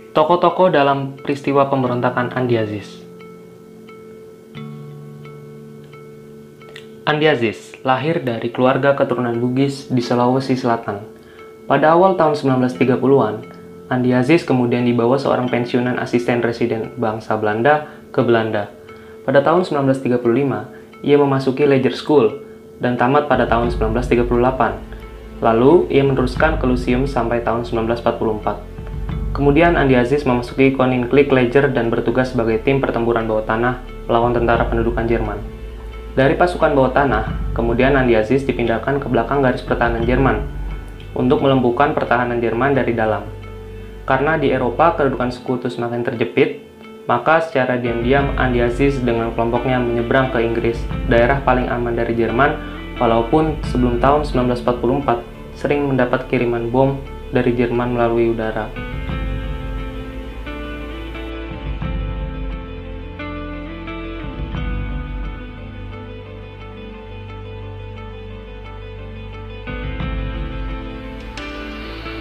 Tokoh-tokoh dalam peristiwa pemberontakan Andi Aziz. Andi Aziz lahir dari keluarga keturunan Bugis di Sulawesi Selatan. Pada awal tahun 1930-an, Andi Aziz kemudian dibawa seorang pensiunan asisten residen bangsa Belanda ke Belanda. Pada tahun 1935, ia memasuki Leger School dan tamat pada tahun 1938. Lalu, ia meneruskan ke Lyceum sampai tahun 1944. Kemudian Andi Aziz memasuki Koninklijke Leger dan bertugas sebagai tim pertempuran bawah tanah melawan tentara pendudukan Jerman. Dari pasukan bawah tanah, kemudian Andi Aziz dipindahkan ke belakang garis pertahanan Jerman untuk melumpuhkan pertahanan Jerman dari dalam. Karena di Eropa kedudukan sekutu semakin terjepit, maka secara diam-diam Andi Aziz dengan kelompoknya menyeberang ke Inggris, daerah paling aman dari Jerman, walaupun sebelum tahun 1944 sering mendapat kiriman bom dari Jerman melalui udara.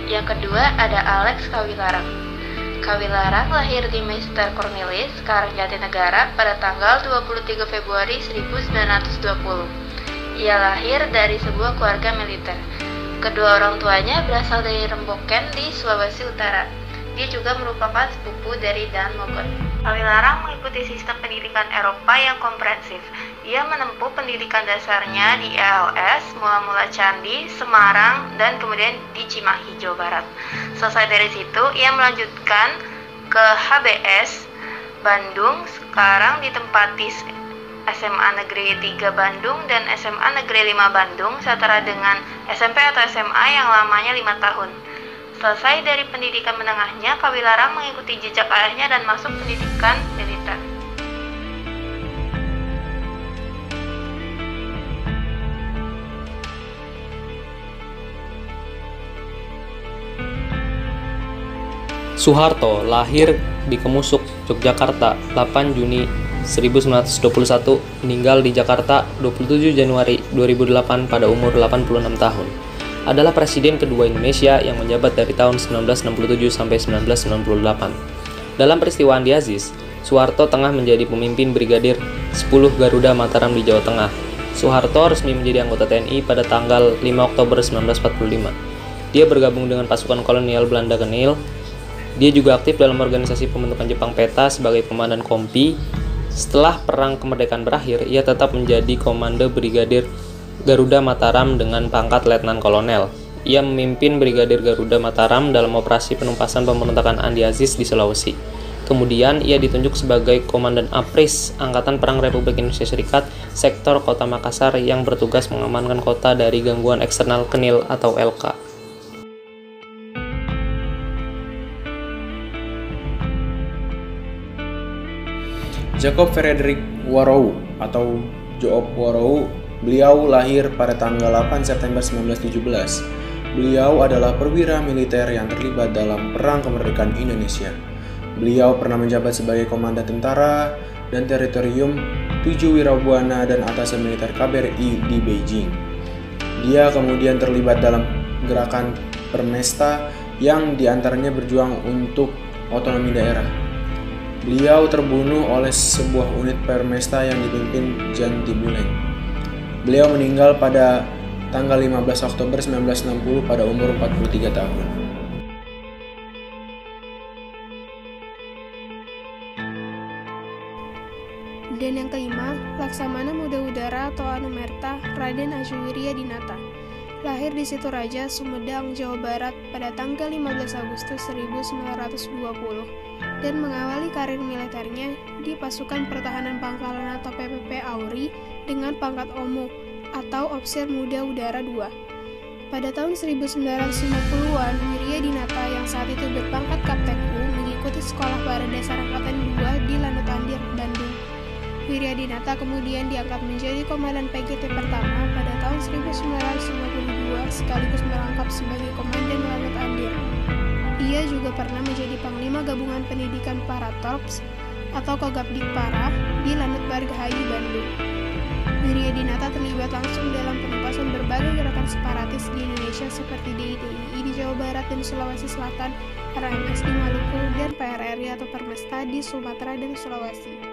Yang kedua ada Alex Kawilarang. Kawilarang lahir di Meister Cornelis, Karangjatinegara pada tanggal 23 Februari 1920. Ia lahir dari sebuah keluarga militer. Kedua orang tuanya berasal dari Remboken di Sulawesi Utara. Dia juga merupakan sepupu dari Dan Mogot. Kawilarang mengikuti sistem pendidikan Eropa yang komprehensif. Ia menempuh pendidikan dasarnya di ELS, mula-mula Candi, Semarang, dan kemudian di Cimahi, Jawa Barat. Selesai dari situ, ia melanjutkan ke HBS Bandung, sekarang ditempati SMA Negeri 3 Bandung dan SMA Negeri 5 Bandung, setara dengan SMP atau SMA yang lamanya 5 tahun. Selesai dari pendidikan menengahnya, Kawilarang mengikuti jejak ayahnya dan masuk pendidikan militer. Soeharto lahir di Kemusuk, Yogyakarta, 8 Juni 1921, meninggal di Jakarta 27 Januari 2008 pada umur 86 tahun. Adalah presiden kedua Indonesia yang menjabat dari tahun 1967 sampai 1998. Dalam peristiwa Andi Aziz, Soeharto tengah menjadi pemimpin Brigadir 10 Garuda Mataram di Jawa Tengah. Soeharto resmi menjadi anggota TNI pada tanggal 5 Oktober 1945. Dia bergabung dengan pasukan kolonial Belanda Kenil. Dia juga aktif dalam organisasi pembentukan Jepang PETA sebagai komandan Kompi. Setelah perang kemerdekaan berakhir, ia tetap menjadi komando Brigadir Garuda Mataram dengan pangkat Letnan Kolonel. Ia memimpin Brigadir Garuda Mataram dalam operasi penumpasan pemberontakan Andi Aziz di Sulawesi. Kemudian ia ditunjuk sebagai Komandan APRIS, Angkatan Perang Republik Indonesia Serikat, sektor Kota Makassar yang bertugas mengamankan kota dari gangguan eksternal Kenil atau LK. Jacob Frederick Warrow atau Joop Warrow, beliau lahir pada tanggal 8 September 1917. Beliau adalah perwira militer yang terlibat dalam Perang Kemerdekaan Indonesia. Beliau pernah menjabat sebagai Komandan Tentara dan Teritorium 7 Wirabuana dan Atasan Militer KBRI di Beijing. Dia kemudian terlibat dalam gerakan Permesta yang diantaranya berjuang untuk otonomi daerah. Beliau terbunuh oleh sebuah unit Permesta yang dipimpin Jan Tibuleng. Beliau meninggal pada tanggal 15 Oktober 1960 pada umur 43 tahun. Dan yang kelima, Laksamana Muda Udara atau Anumerta Raden Ajuwirya Dinata. Lahir di Situraja, Sumedang, Jawa Barat pada tanggal 15 Agustus 1920 dan mengawali karir militernya di Pasukan Pertahanan Pangkalan atau PPP Auri dengan pangkat Omo atau Officer Muda Udara II. Pada tahun 1950-an, Wirya Dinata yang saat itu berpangkat Kapten U mengikuti sekolah para dasar Angkatan 2 di Lanut Andir, Bandung. Wirya Dinata kemudian diangkat menjadi Komandan PGT pertama pada tahun 1952 sekaligus merangkap sebagai Komandan Lanut Andir. Ia juga pernah menjadi Panglima Gabungan Pendidikan Paratorps atau Kogabdikpara di Lanut Margahayu, Bandung. Wiryadinata terlibat langsung dalam penumpasan berbagai gerakan separatis di Indonesia seperti DITII di Jawa Barat dan Sulawesi Selatan, RMS di Maluku, dan PRRI atau Permesta di Sumatera dan Sulawesi.